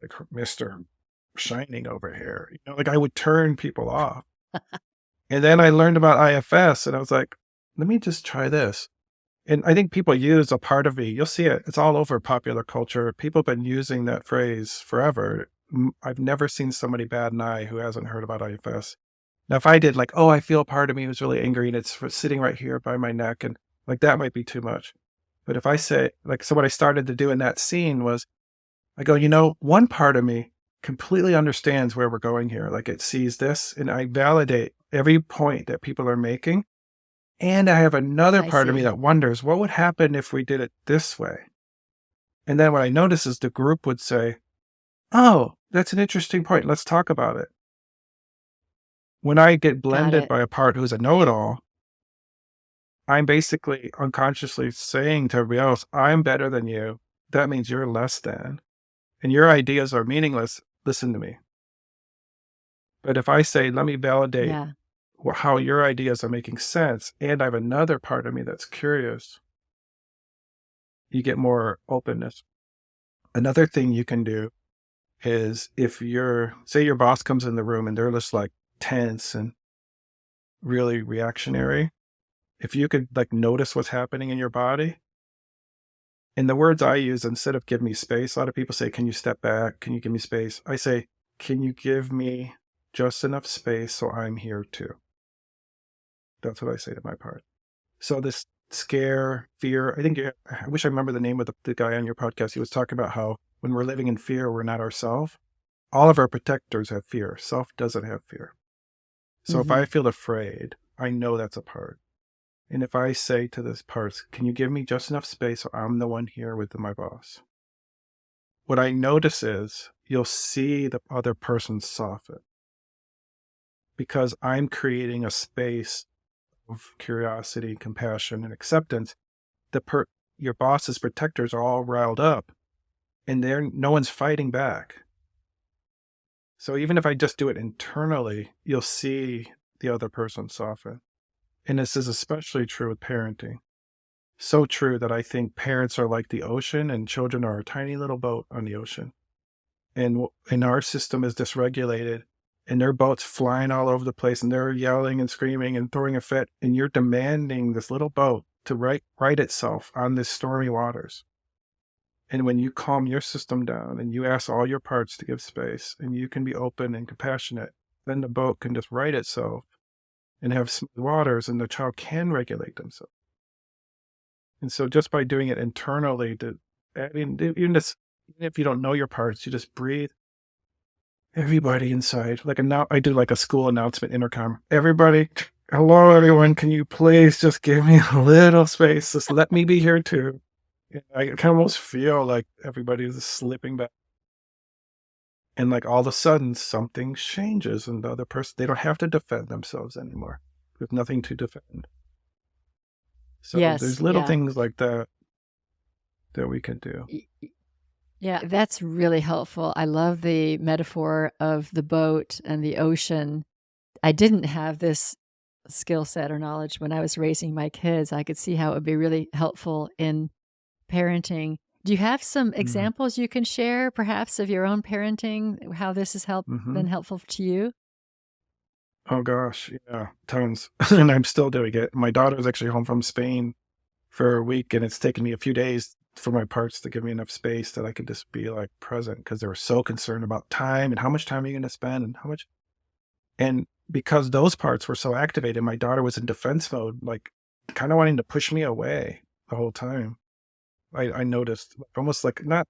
like, Mr. Shining over here. Like I would turn people off. And then I learned about IFS and I was like, let me just try this. And I think people use a part of me. You'll see it. It's all over popular culture. People have been using that phrase forever. I've never seen somebody bat an eye who hasn't heard about IFS. Now, if I did like, oh, I feel part of me was really angry and it's sitting right here by my neck and like that might be too much. But if I say like, so what I started to do in that scene was I go, one part of me completely understands where we're going here. Like it sees this and I validate every point that people are making. And I have another I part of me see. that wonders what would happen if we did it this way. And then what I notice is the group would say, oh, that's an interesting point. Let's talk about it. When I get Got blended it. by a part who's a know it all, I'm basically unconsciously saying to everybody else, I'm better than you. That means you're less than. And your ideas are meaningless. Listen to me. But if I say, let me validate Yeah. how your ideas are making sense, and I have another part of me that's curious, you get more openness. Another thing you can do is if say your boss comes in the room and they're just like tense and really reactionary, if you could like notice what's happening in your body. And the words I use, instead of give me space, a lot of people say, can you step back? Can you give me space? I say, can you give me just enough space so I'm here too? That's what I say to my part. So this scare, fear, I wish I remember the name of the guy on your podcast. He was talking about how when we're living in fear, we're not ourselves. All of our protectors have fear. Self doesn't have fear. So if I feel afraid, I know that's a part. And if I say to this part, can you give me just enough space so I'm the one here with my boss? What I notice is you'll see the other person soften because I'm creating a space of curiosity, compassion, and acceptance. Your boss's protectors are all riled up and no one's fighting back. So even if I just do it internally, you'll see the other person soften. And this is especially true with parenting. So true that I think parents are like the ocean and children are a tiny little boat on the ocean. And our system is dysregulated and their boat's flying all over the place and they're yelling and screaming and throwing a fit. And you're demanding this little boat to right itself on this stormy waters. And when you calm your system down and you ask all your parts to give space and you can be open and compassionate, then the boat can just right itself and have smooth waters and the child can regulate themselves. And so just by doing it internally, even if you don't know your parts, you just breathe. Everybody inside, I do like a school announcement intercom. Everybody, hello everyone, can you please just give me a little space? Just let me be here too. I can almost feel like everybody is slipping back. And like all of a sudden something changes and the other person, they don't have to defend themselves anymore. There's nothing to defend. So there's little things like that we can do. Yeah, that's really helpful. I love the metaphor of the boat and the ocean. I didn't have this skill set or knowledge when I was raising my kids. I could see how it would be really helpful in parenting. Do you have some examples you can share, perhaps, of your own parenting, how this has been helpful to you? Oh gosh, yeah, tons. And I'm still doing it. My daughter's actually home from Spain for a week, and it's taken me a few days for my parts to give me enough space that I could just be like present because they were so concerned about time and how much time are you going to spend and how much. And because those parts were so activated, my daughter was in defense mode, like kind of wanting to push me away the whole time. I noticed almost like not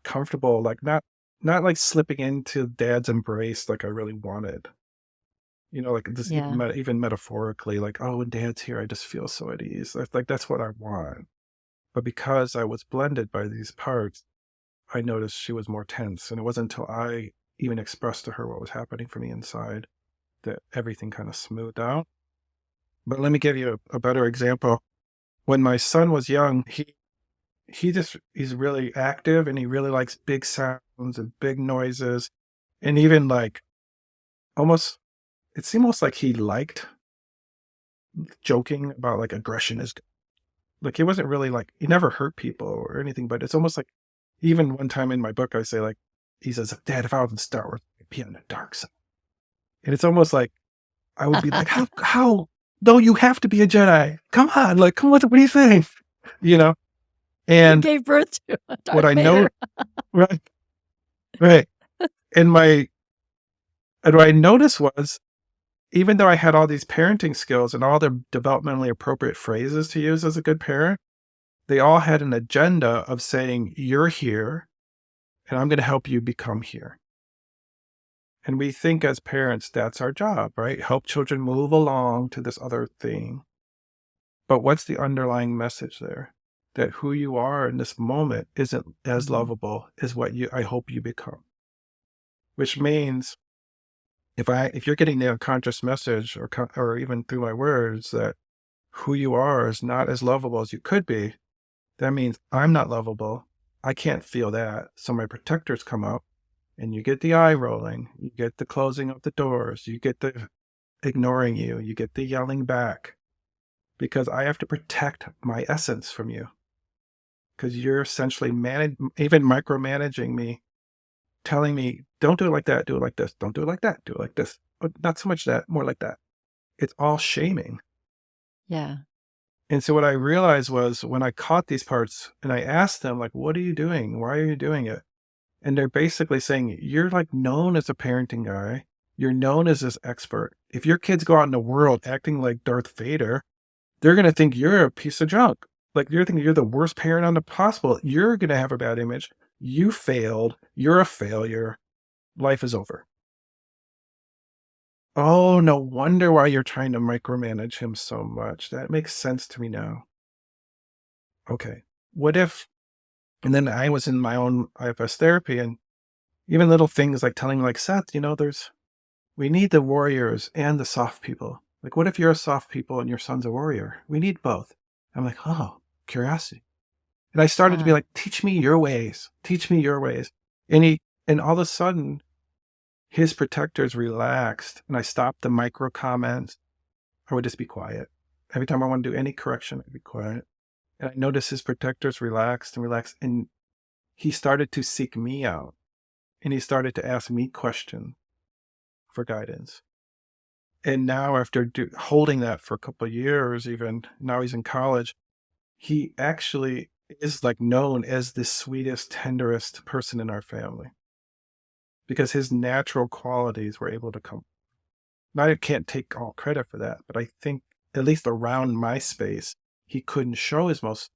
comfortable, like not like slipping into dad's embrace like I really wanted. Like this even metaphorically, like, oh, when dad's here, I just feel so at ease. That's what I want. But because I was blended by these parts, I noticed she was more tense. And it wasn't until I even expressed to her what was happening for me inside that everything kind of smoothed out. But let me give you a better example. When my son was young, he's really active and he really likes big sounds and big noises. And even like it's almost like he liked joking about like aggression is like he wasn't really like he never hurt people or anything, but it's almost like even one time in my book I say like he says, Dad, if I was in Star Wars, I'd be on the dark side. And it's almost like I would be like, how no, you have to be a Jedi. Come on, like come on, what do you think? And you gave birth to a Darth what I know Vader. right. And what I noticed was even though I had all these parenting skills and all the developmentally appropriate phrases to use as a good parent, they all had an agenda of saying, you're here and I'm going to help you become here. And we think as parents, that's our job, right? Help children move along to this other thing. But what's the underlying message there? That who you are in this moment isn't as lovable as what I hope you become. Which means if you're getting the unconscious message or even through my words that who you are is not as lovable as you could be, that means I'm not lovable. I can't feel that. So my protectors come up and you get the eye rolling, you get the closing of the doors, you get the ignoring you get the yelling back because I have to protect my essence from you because you're essentially even micromanaging me telling me, don't do it like that, do it like this, don't do it like that, do it like this. Oh, not so much that, more like that. It's all shaming. Yeah. And so what I realized was when I caught these parts and I asked them, like, what are you doing? Why are you doing it? And they're basically saying, you're like known as a parenting guy. You're known as this expert. If your kids go out in the world acting like Darth Vader, they're going to think you're a piece of junk. Like you're thinking you're the worst parent on the possible. You're going to have a bad image. You failed. You're a failure. Life is over. Oh, no wonder why you're trying to micromanage him so much. That makes sense to me now. Okay. What if, and then I was in my own IFS therapy and even little things like telling me like, Seth, we need the warriors and the soft people. Like, what if you're a soft people and your son's a warrior? We need both. I'm like, oh, curiosity. And I started to be like, teach me your ways. Teach me your ways. And all of a sudden, his protectors relaxed and I stopped the micro comments. I would just be quiet. Every time I want to do any correction, I'd be quiet. And I noticed his protectors relaxed and relaxed. And he started to seek me out. And he started to ask me questions for guidance. And now after holding that for a couple of years, even now he's in college, he actually is like known as the sweetest, tenderest person in our family because his natural qualities were able to come. Now I can't take all credit for that, but I think at least around my space, he couldn't show his most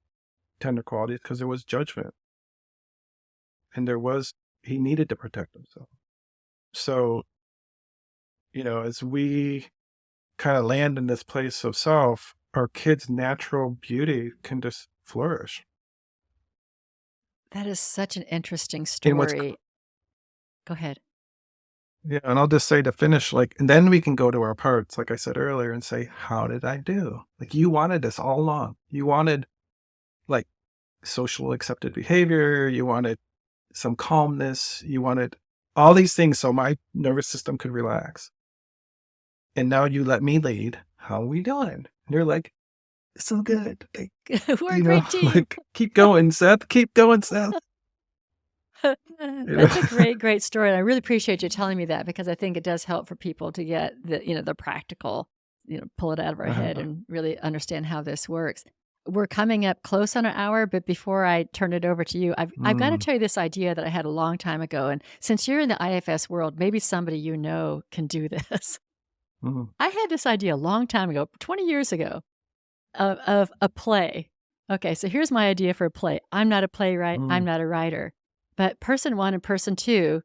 tender qualities because there was judgment. And he needed to protect himself. So, as we kind of land in this place of self, our kids' natural beauty can just flourish. That is such an interesting And story. Go ahead. yeah, and I'll just say to finish, and then we can go to our parts, like I said earlier, and say, how did I do? Like you wanted this all along. You wanted like social accepted behavior. You wanted some calmness. You wanted all these things so my nervous system could relax. And now you let me lead. How are we doing? And you're like, so good. Like, We're a great team. like, keep going, Seth. Keep going, Seth. That's a great story. And I really appreciate you telling me that because I think it does help for people to get the practical, pull it out of our head and really understand how this works. We're coming up close on an hour, but before I turn it over to you, I've got to tell you this idea that I had a long time ago. And since you're in the IFS world, maybe somebody can do this. I had this idea a long time ago, 20 years ago, of a play. Okay, so here's my idea for a play. I'm not a playwright. I'm not a writer. But person one and person two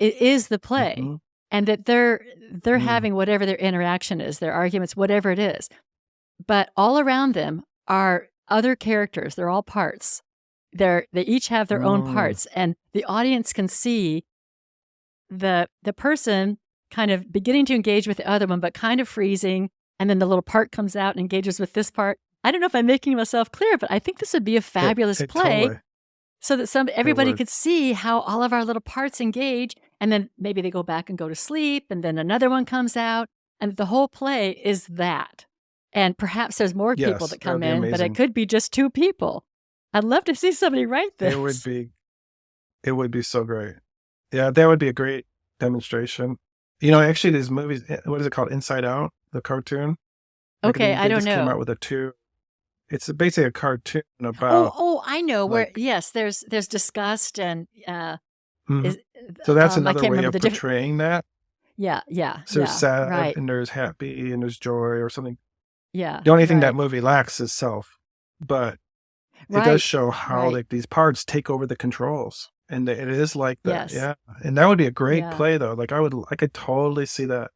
is the play. And that they're having whatever their interaction is, their arguments, whatever it is. But all around them are other characters. They're all parts. They each have their own parts. And the audience can see the person kind of beginning to engage with the other one, but kind of freezing. And then the little part comes out and engages with this part. I don't know if I'm making myself clear, but I think this would be a fabulous play. Totally. So that everybody could see how all of our little parts engage, and then maybe they go back and go to sleep, and then another one comes out, and the whole play is that. And perhaps there's more people that come in, but it could be just two people. I'd love to see somebody write this. It would be so great. Yeah, that would be a great demonstration. Actually, these movies, what is it called? Inside Out, the cartoon. Okay, I don't know. They just came out with a 2. It's basically a cartoon about. Oh, I know where. Yes, there's disgust and. So that's another way of portraying that. Yeah. So yeah, sad, right. and there's happy, and there's joy, or something. Yeah. The only thing that movie lacks is self, but it does show how these parts take over the controls, and it is like that. Yes. Yeah, and that would be a great play, though. Like I could totally see that.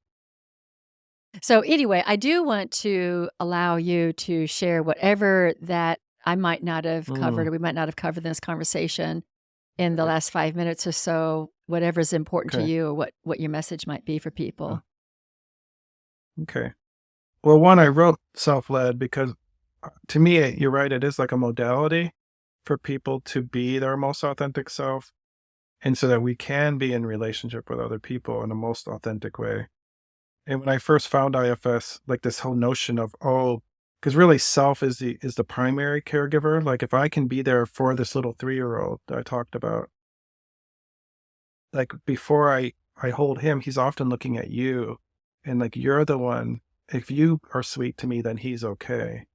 So anyway, I do want to allow you to share whatever that I might not have covered or we might not have covered in this conversation in the last 5 minutes or so, whatever's important to you or what your message might be for people. Okay. Well, one, I wrote self-led because to me, you're right, it is like a modality for people to be their most authentic self and so that we can be in relationship with other people in the most authentic way. And when I first found IFS, like this whole notion of, because really self is the primary caregiver. Like if I can be there for this little 3-year-old that I talked about, like before I hold him, he's often looking at you, and like you're the one. If you are sweet to me, then he's okay.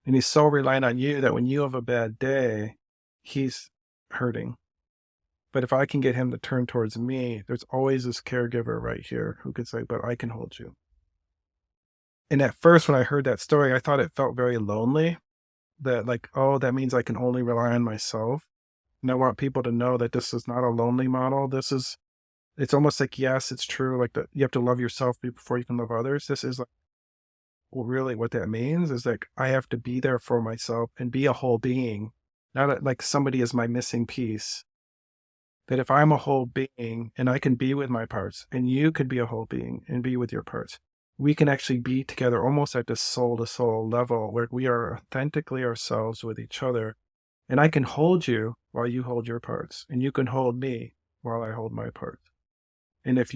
And he's so reliant on you that when you have a bad day, he's hurting. But if I can get him to turn towards me, there's always this caregiver right here who could say, but I can hold you. And at first, when I heard that story, I thought it felt very lonely, that like, oh, that means I can only rely on myself. And I want people to know that this is not a lonely model. It's almost like, yes, it's true. Like that you have to love yourself before you can love others. This is like, well, really what that means is like, I have to be there for myself and be a whole being, not like somebody is my missing piece. That if I'm a whole being and I can be with my parts and you could be a whole being and be with your parts, we can actually be together almost at this soul to soul level where we are authentically ourselves with each other. And I can hold you while you hold your parts, and you can hold me while I hold my parts. And if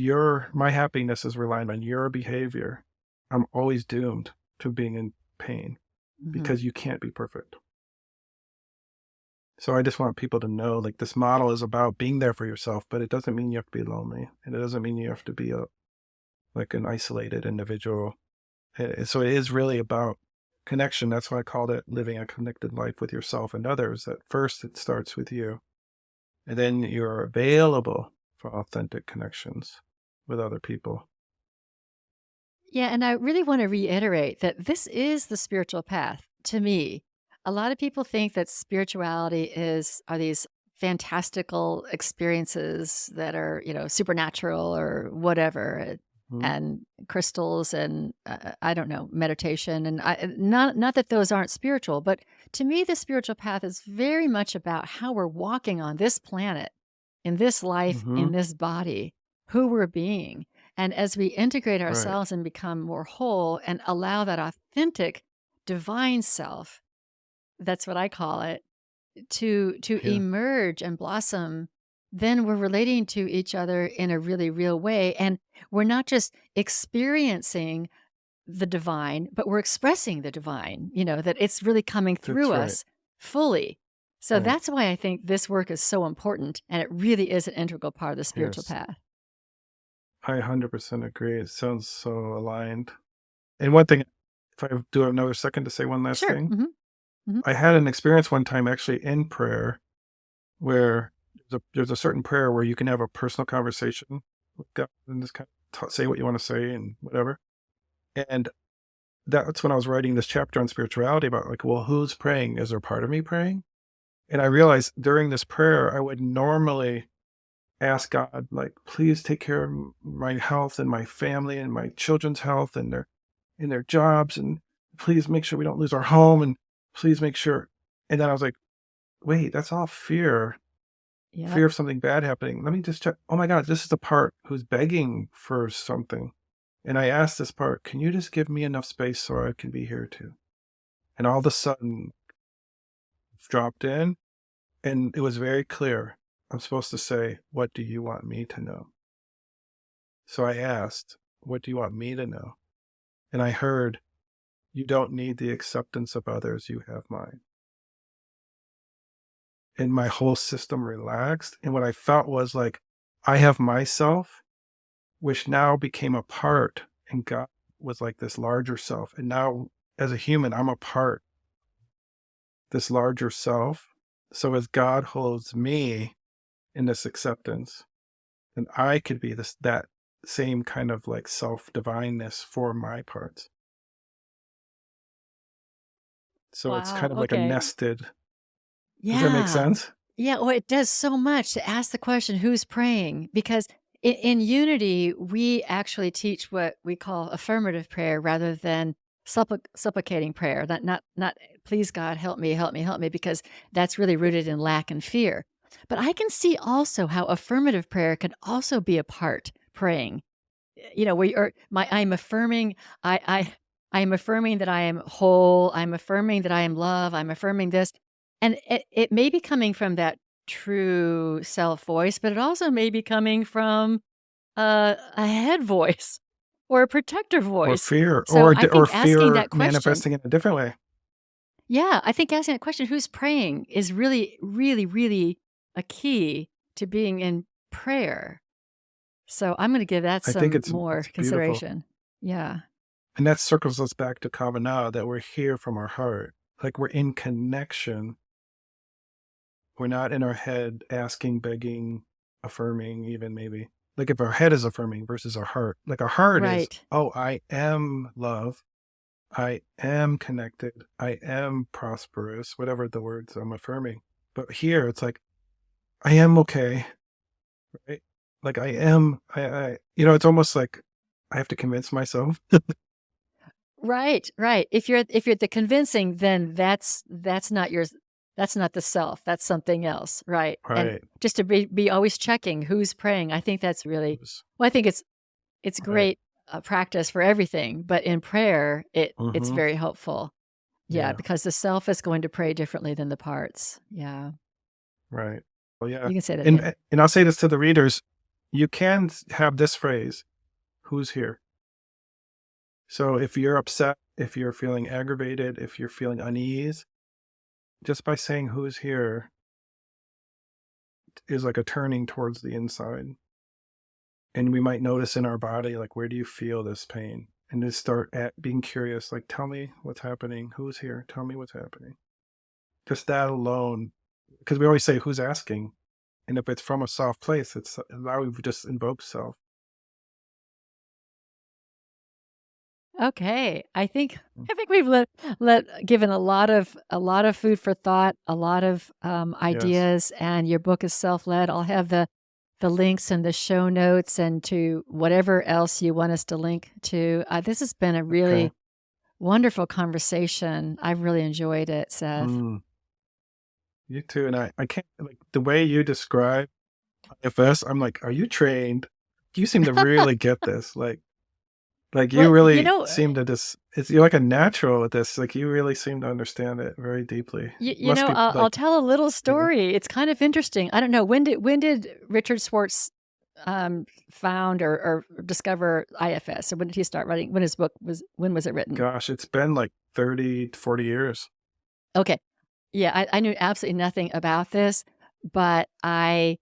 my happiness is relying on your behavior, I'm always doomed to being in pain because you can't be perfect. So I just want people to know, like, this model is about being there for yourself, but it doesn't mean you have to be lonely. And it doesn't mean you have to be like an isolated individual. So it is really about connection. That's why I called it living a connected life with yourself and others. At first, it starts with you. And then you're available for authentic connections with other people. Yeah, and I really want to reiterate that this is the spiritual path to me. A lot of people think that spirituality are these fantastical experiences that are, supernatural or whatever, Mhm. and crystals and I don't know, meditation and not that those aren't spiritual, but to me the spiritual path is very much about how we're walking on this planet, in this life, in Mhm. this body, who we're being. And as we integrate Right. ourselves and become more whole and allow that authentic divine self, that's what I call it, to Yeah. emerge and blossom, then we're relating to each other in a really real way. And we're not just experiencing the divine, but we're expressing the divine, that it's really coming through That's right. us fully. So Right. that's why I think this work is so important. And it really is an integral part of the spiritual Yes. path. I 100% agree. It sounds so aligned. And one thing, if I do have another second to say one last Sure. thing, Hmm. I had an experience one time actually in prayer where there's a certain prayer where you can have a personal conversation with God and just kind of say what you want to say and whatever. And that's when I was writing this chapter on spirituality about like, well, who's praying? Is there part of me praying? And I realized during this prayer, I would normally ask God, like, please take care of my health and my family and my children's health and their jobs, and please make sure we don't lose our home, and please make sure. And then I was like, wait, that's all fear, Yep. fear of something bad happening. Let me just check. Oh my God, this is the part who's begging for something. And I asked this part, can you just give me enough space so I can be here too? And all of a sudden dropped in, and it was very clear. I'm supposed to say, what do you want me to know? So I asked, what do you want me to know? And I heard, you don't need the acceptance of others, you have mine. And my whole system relaxed. And what I felt was like, I have myself, which now became a part, and God was like this larger self. And now, as a human, I'm a part, this larger self. So as God holds me in this acceptance, then I could be that same kind of like self divineness for my parts. So it's Wow. kind of like a Okay. nested. Does that make Yeah. sense? Yeah, well, it does so much to ask the question, who's praying? Because in unity, we actually teach what we call affirmative prayer rather than supplicating prayer. Not please God, help me, help me, help me, because that's really rooted in lack and fear. But I can see also how affirmative prayer can also be a part praying. Where I'm affirming, I'm affirming that I am whole, I'm affirming that I am love, I'm affirming this. And it may be coming from that true self voice, but it also may be coming from a head voice or a protector Or voice. fear, So I or think asking fear that question, manifesting in a different way. yeah, I think asking that question, who's praying, is really, really, really a key to being in prayer. So I'm going to give that I think some more it's beautiful. consideration. Yeah. And that circles us back to Kavana, that we're here from our heart. Like we're in connection. We're not in our head asking, begging, affirming, even maybe. Like if our head is affirming versus our heart. Like our heart is, Right. oh, I am love. I am connected. I am prosperous, whatever the words I'm affirming. But here it's like, I am okay. Right? Like I am, it's almost like I have to convince myself. Right, right. If you're the convincing, then that's not yours. That's not the self. That's something else, right? And Right. just to be always checking who's praying. I think that's really well. I think it's Right. great practice for everything, but in prayer, it's Mm-hmm. very helpful. Yeah, Yeah. because the self is going to pray differently than the parts. Yeah, Right. Well, yeah. you can say that again. And I'll say this to the readers. You can have this phrase, who's here? So if you're upset, if you're feeling aggravated, if you're feeling unease, just by saying who's here is like a turning towards the inside. And we might notice in our body, like, where do you feel this pain? And just start at being curious, like, tell me what's happening. Who's here? Tell me what's happening. Just that alone. Because we always say, who's asking? And if it's from a soft place, it's now we've just invoked self. Okay, I think we've given a lot of food for thought, a lot of Yes. ideas, and your book is self-led. I'll have the links and the show notes and to whatever else you want us to link to. This has been a Okay. really wonderful conversation. I've really enjoyed it, Seth. Mm, you too. And I can't, like, the way you describe IFS, I'm like, are you trained? You seem to really get this. Like you Well, really seem to just, you're like a natural at this. Like you really seem to understand it very deeply. It you must know, be I'll like, tell a little yeah. story. It's kind of interesting. I don't know when did Richard Schwartz found or discover IFS? Or when did he start writing? When was it written? Gosh, it's been like 30 to 40 years. Okay. Yeah, I knew absolutely nothing about this, but I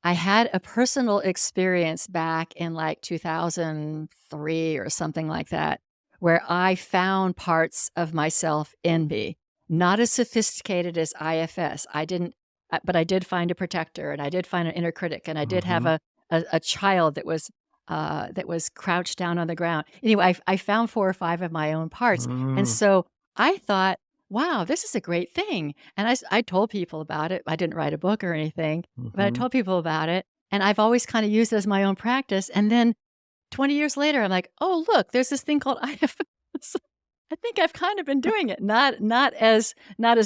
had a personal experience back in like 2003 or something like that, where I found parts of myself in me, not as sophisticated as IFS. I didn't, but I did find a protector, and I did find an inner critic, and I did have Mm-hmm. a child that was crouched down on the ground. Anyway, I found 4 or 5 of my own parts, and Mm, so I thought, wow, this is a great thing. And I told people about it. I didn't write a book or anything, but I mm-hmm. told people about it, and I've always kind of used it as my own practice. And then 20 years later, I'm like, "Oh, look, there's this thing called IFS." I think I've kind of been doing it, not as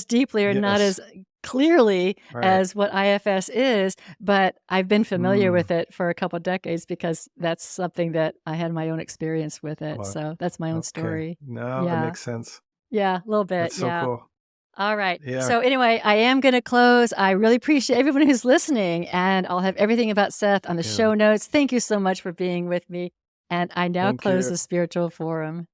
deeply or not Yes. as clearly Right. as what IFS is, but I've been familiar Mm, with it for a couple decades because that's something that I had my own experience with it. well, So that's my own okay. story. No, that Yeah. makes sense. Yeah, a little bit. That's so Yeah. cool. All right. Yeah. So anyway, I am going to close. I really appreciate everyone who's listening, and I'll have everything about Seth on the Yeah. show notes. Thank you so much for being with me. And I now Thank close you. the spiritual forum.